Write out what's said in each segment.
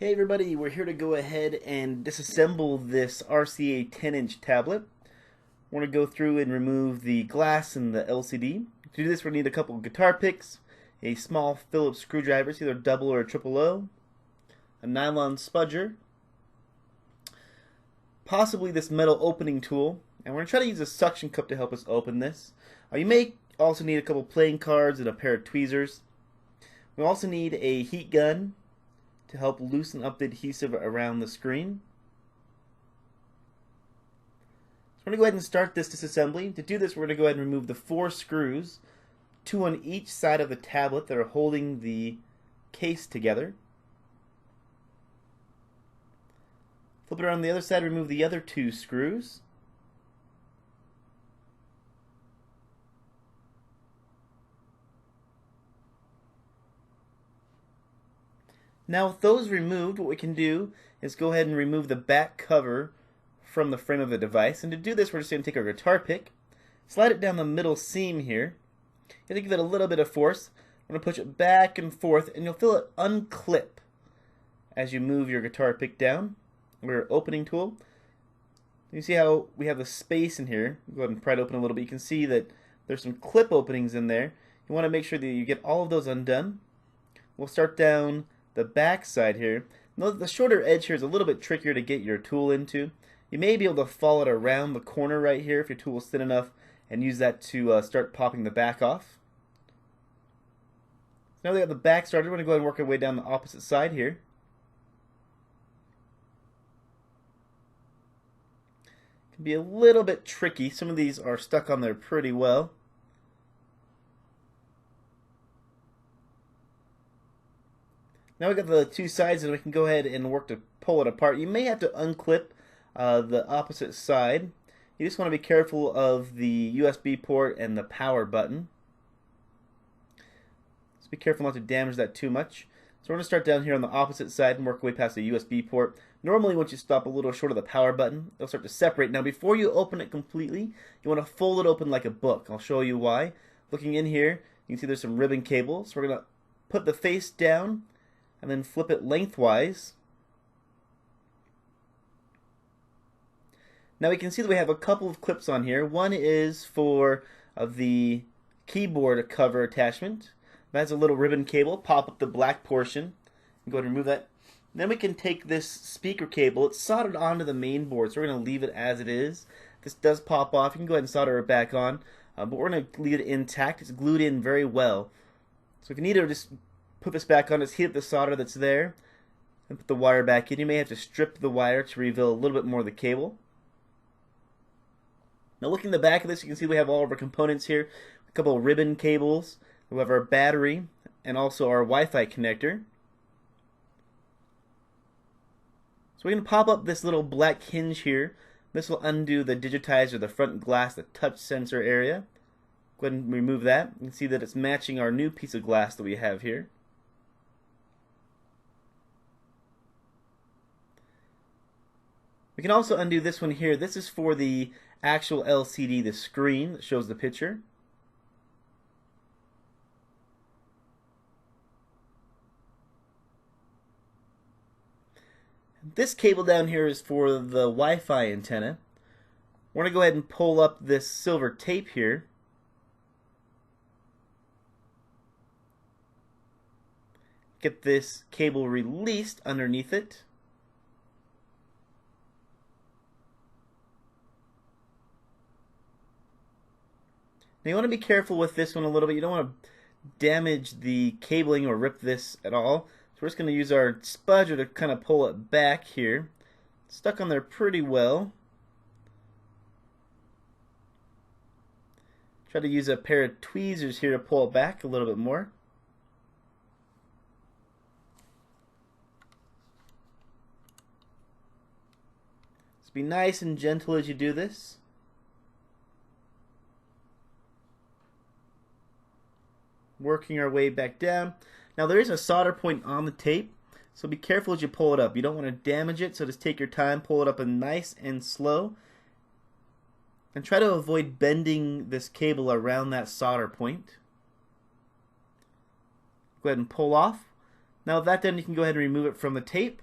Hey everybody, we're here to go ahead and disassemble this RCA 10-inch tablet. We're going to go through and remove the glass and the LCD. To do this, we're going to need a couple guitar picks, a small Phillips screwdriver, it's either double or a triple O, a nylon spudger, possibly this metal opening tool, and we're going to try to use a suction cup to help us open this. You may also need a couple playing cards and a pair of tweezers. We also need a heat gun to help loosen up the adhesive around the screen. So we're going to go ahead and start this disassembly. To do this, we're going to go ahead and remove the 4 screws, 2 on each side of the tablet that are holding the case together. Flip it around the other side, remove the other 2 screws. Now with those removed, what we can do is go ahead and remove the back cover from the frame of the device. And to do this, we're just going to take our guitar pick, slide it down the middle seam here. You have to give it a little bit of force. We're going to push it back and forth, and you'll feel it unclip as you move your guitar pick down. Our opening tool. You see how we have the space in here. Go ahead and pry it open a little bit. You can see that there's some clip openings in there. You want to make sure that you get all of those undone. We'll start down the back side here. Note the shorter edge here is a little bit trickier to get your tool into. You may be able to follow it around the corner right here if your tool is thin enough and use that to start popping the back off. Now that we have the back started, we're going to go ahead and work our way down the opposite side here. It can be a little bit tricky. Some of these are stuck on there pretty well. Now we've got the 2 sides, and we can go ahead and work to pull it apart. You may have to unclip the opposite side. You just want to be careful of the USB port and the power button. Just be careful not to damage that too much. So we're going to start down here on the opposite side and work our way past the USB port. Normally, once you stop a little short of the power button, it'll start to separate. Now before you open it completely, you want to fold it open like a book. I'll show you why. Looking in here, you can see there's some ribbon cable. So we're going to put the face down and then flip it lengthwise. Now we can see that we have a couple of clips on here. One is for the keyboard cover attachment. That's a little ribbon cable. Pop up the black portion and go ahead and remove that. Then we can take this speaker cable. It's soldered onto the main board, so we're going to leave it as it is. This does pop off. You can go ahead and solder it back on, but we're going to leave it intact. It's glued in very well. So if you need to just put this back on, just heat up the solder that's there and put the wire back in. You may have to strip the wire to reveal a little bit more of the cable. Now looking at the back of this, you can see we have all of our components here. A couple of ribbon cables. We have our battery and also our Wi-Fi connector. So we're going to pop up this little black hinge here. This will undo the digitizer, the front glass, the touch sensor area. Go ahead and remove that. You can see that it's matching our new piece of glass that we have here. We can also undo this one here. This is for the actual LCD, the screen that shows the picture. This cable down here is for the Wi-Fi antenna. We're going to go ahead and pull up this silver tape here. Get this cable released underneath it. Now you want to be careful with this one a little bit. You don't want to damage the cabling or rip this at all. So we're just going to use our spudger to kind of pull it back here. It's stuck on there pretty well. Try to use a pair of tweezers here to pull it back a little bit more. Just be nice and gentle as you do this. Working our way back down. Now there is a solder point on the tape, so be careful as you pull it up. You don't want to damage it, so just take your time, pull it up nice and slow, and try to avoid bending this cable around that solder point. Go ahead and pull off. Now with that done, you can go ahead and remove it from the tape.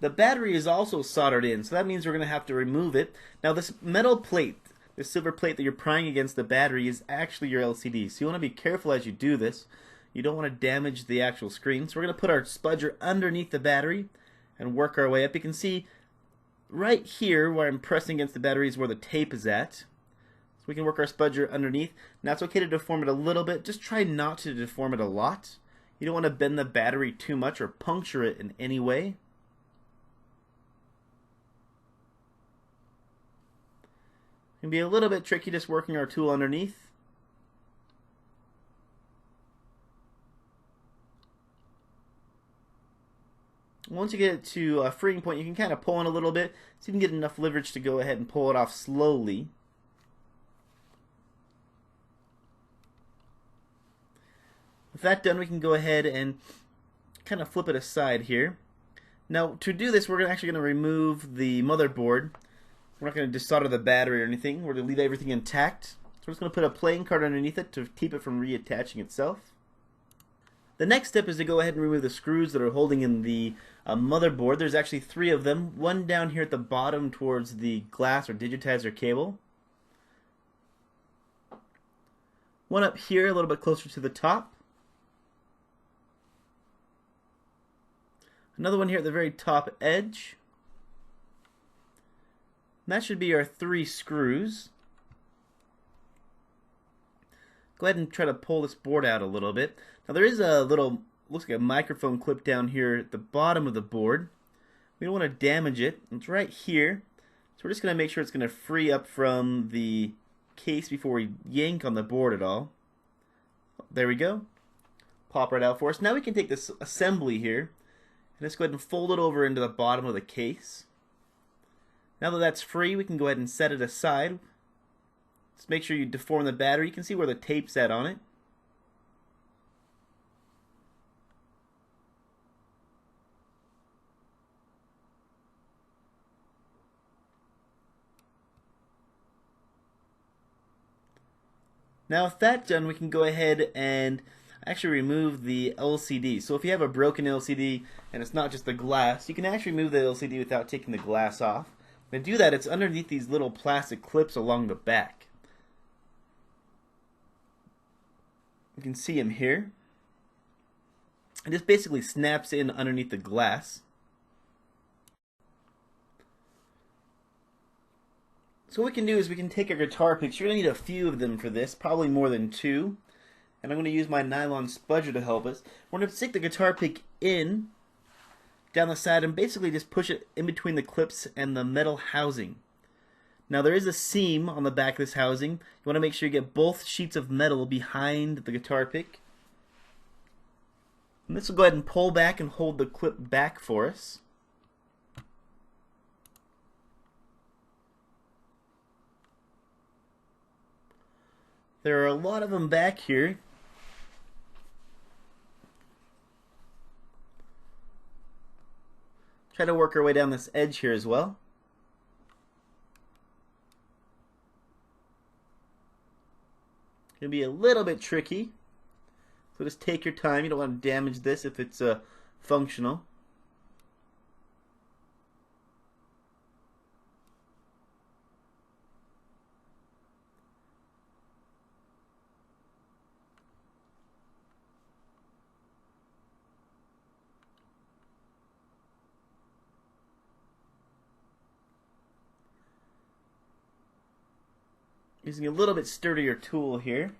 The battery is also soldered in, so that means we're going to have to remove it. Now this metal plate, this silver plate that you're prying against the battery, is actually your LCD, so you want to be careful as you do this. You don't want to damage the actual screen. So we're going to put our spudger underneath the battery and work our way up. You can see right here where I'm pressing against the battery is where the tape is at. So we can work our spudger underneath. Now it's okay to deform it a little bit. Just try not to deform it a lot. You don't want to bend the battery too much or puncture it in any way. It can be a little bit tricky just working our tool underneath. Once you get it to a freeing point, you can kind of pull in a little bit so you can get enough leverage to go ahead and pull it off slowly. With that done, we can go ahead and kind of flip it aside here. Now, to do this, we're actually going to remove the motherboard. We're not going to desolder the battery or anything. We're going to leave everything intact. So we're just going to put a playing card underneath it to keep it from reattaching itself. The next step is to go ahead and remove the screws that are holding in the motherboard. There's actually 3 of them. One down here at the bottom towards the glass or digitizer cable. One up here a little bit closer to the top. Another one here at the very top edge. And that should be our 3 screws. Go ahead and try to pull this board out a little bit. Now there is a little, looks like a microphone clip down here at the bottom of the board. We don't want to damage it. It's right here. So we're just going to make sure it's going to free up from the case before we yank on the board at all. There we go. Pop right out for us. Now we can take this assembly here and just go ahead and fold it over into the bottom of the case. Now that that's free, we can go ahead and set it aside. Just make sure you deform the battery. You can see where the tape's at on it. Now with that done, we can go ahead and actually remove the LCD. So if you have a broken LCD and it's not just the glass, you can actually remove the LCD without taking the glass off. To do that, it's underneath these little plastic clips along the back. You can see them here. It just basically snaps in underneath the glass. So what we can do is we can take our guitar picks. You're going to need a few of them for this, probably more than 2. And I'm going to use my nylon spudger to help us. We're going to stick the guitar pick in, down the side, and basically just push it in between the clips and the metal housing. Now there is a seam on the back of this housing. You want to make sure you get both sheets of metal behind the guitar pick. And this will go ahead and pull back and hold the clip back for us. There are a lot of them back here. Try to work our way down this edge here as well. It's going to be a little bit tricky. So just take your time. You don't want to damage this if it's functional. Using a little bit sturdier tool here.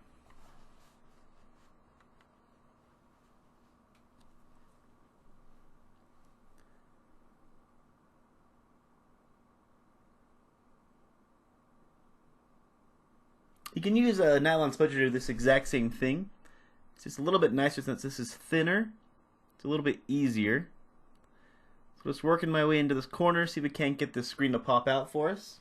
You can use a nylon spudger to do this exact same thing. It's just a little bit nicer since this is thinner. It's a little bit easier. So just working my way into this corner, see if we can't get this screen to pop out for us.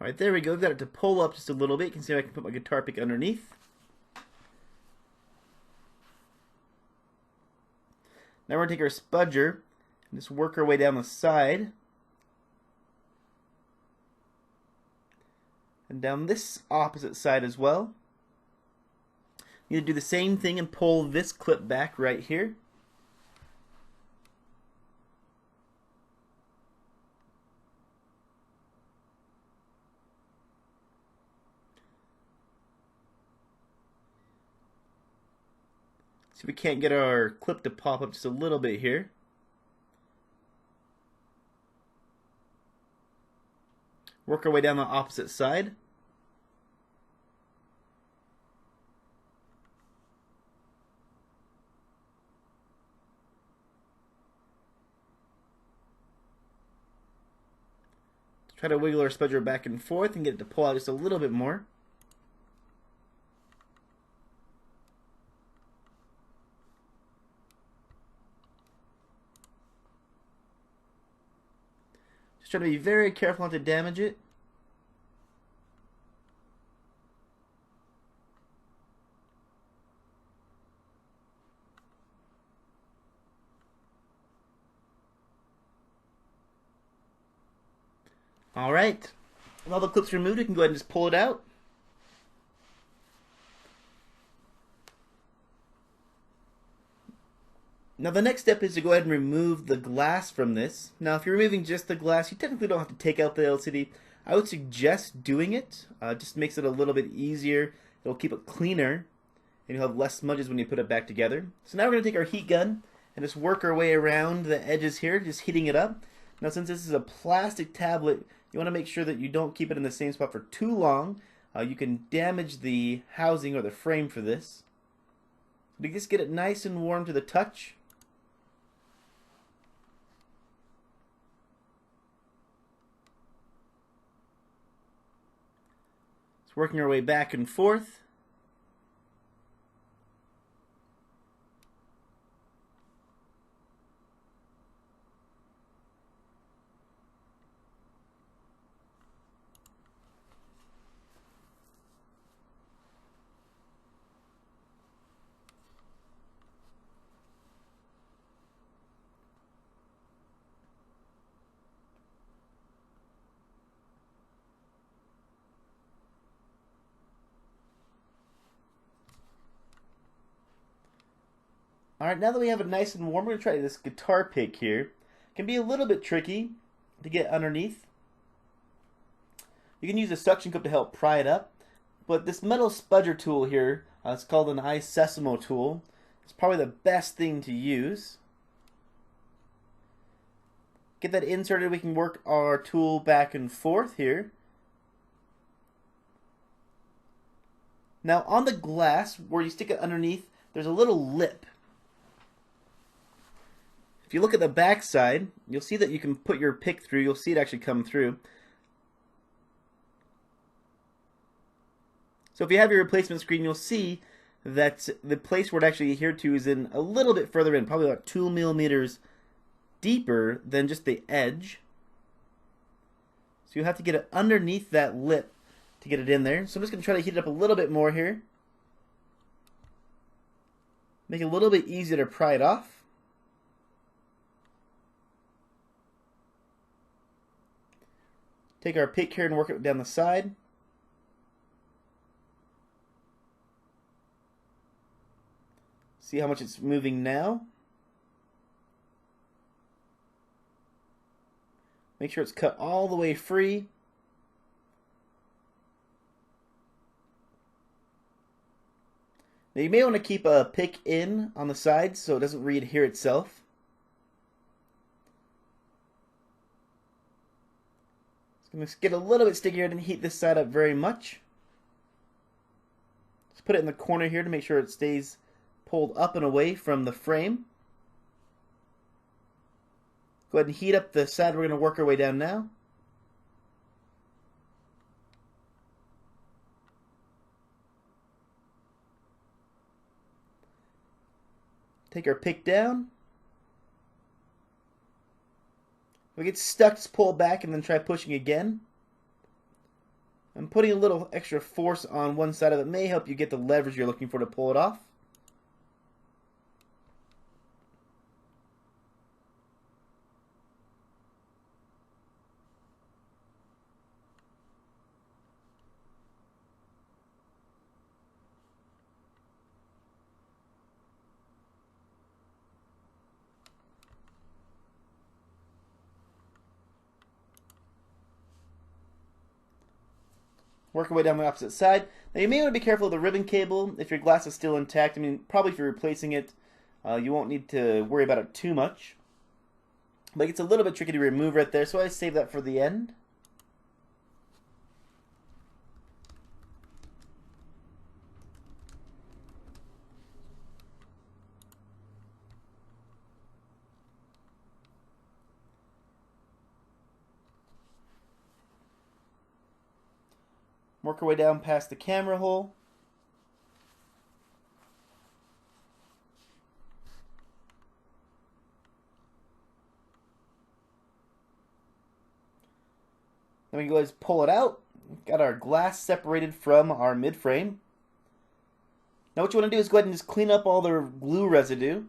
Alright, there we go. We've got it to pull up just a little bit. You can see I can put my guitar pick underneath. Now we're going to take our spudger and just work our way down the side. And down this opposite side as well. You need to do the same thing and pull this clip back right here. See if we can't get our clip to pop up just a little bit here. Work our way down the opposite side. Try to wiggle our spudger back and forth and get it to pull out just a little bit more. Just try to be very careful not to damage it. Alright, with all the clips removed, we can go ahead and just pull it out. Now the next step is to go ahead and remove the glass from this. Now if you're removing just the glass, you technically don't have to take out the LCD. I would suggest doing it. Just makes it a little bit easier. It'll keep it cleaner, and you'll have less smudges when you put it back together. So now we're going to take our heat gun and just work our way around the edges here, just heating it up. Now since this is a plastic tablet, you want to make sure that you don't keep it in the same spot for too long. You can damage the housing or the frame for this. So to just get it nice and warm to the touch. It's working our way back and forth. Alright, now that we have it nice and warm, we're going to try this guitar pick here. It can be a little bit tricky to get underneath. You can use a suction cup to help pry it up. But this metal spudger tool here, it's called an Disassembly tool. It's probably the best thing to use. Get that inserted, we can work our tool back and forth here. Now on the glass, where you stick it underneath, there's a little lip. If you look at the back side, you'll see that you can put your pick through. You'll see it actually come through. So if you have your replacement screen, you'll see that the place where it actually adhered to is in a little bit further in, probably about 2 millimeters deeper than just the edge. So you'll have to get it underneath that lip to get it in there. So I'm just going to try to heat it up a little bit more here. Make it a little bit easier to pry it off. Take our pick here and work it down the side. See how much it's moving now. Make sure it's cut all the way free. Now you may want to keep a pick in on the sides so it doesn't re-adhere itself. Let's get a little bit stickier. I didn't heat this side up very much. Just put it in the corner here to make sure it stays pulled up and away from the frame. Go ahead and heat up the side we're going to work our way down now. Take our pick down. If it gets stuck, just pull it back and then try pushing again. And putting a little extra force on one side of it may help you get the leverage you're looking for to pull it off. Work your way down the opposite side. Now you may want to be careful of the ribbon cable if your glass is still intact. I mean, probably if you're replacing it, you won't need to worry about it too much. But it's a little bit tricky to remove right there, so I save that for the end. Work our way down past the camera hole. Then we can go ahead and pull it out. Got our glass separated from our mid-frame. Now what you want to do is go ahead and just clean up all the glue residue.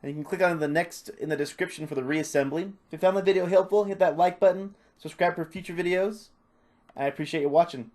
And you can click on the next in the description for the reassembly. If you found the video helpful, hit that like button, subscribe for future videos. I appreciate you watching.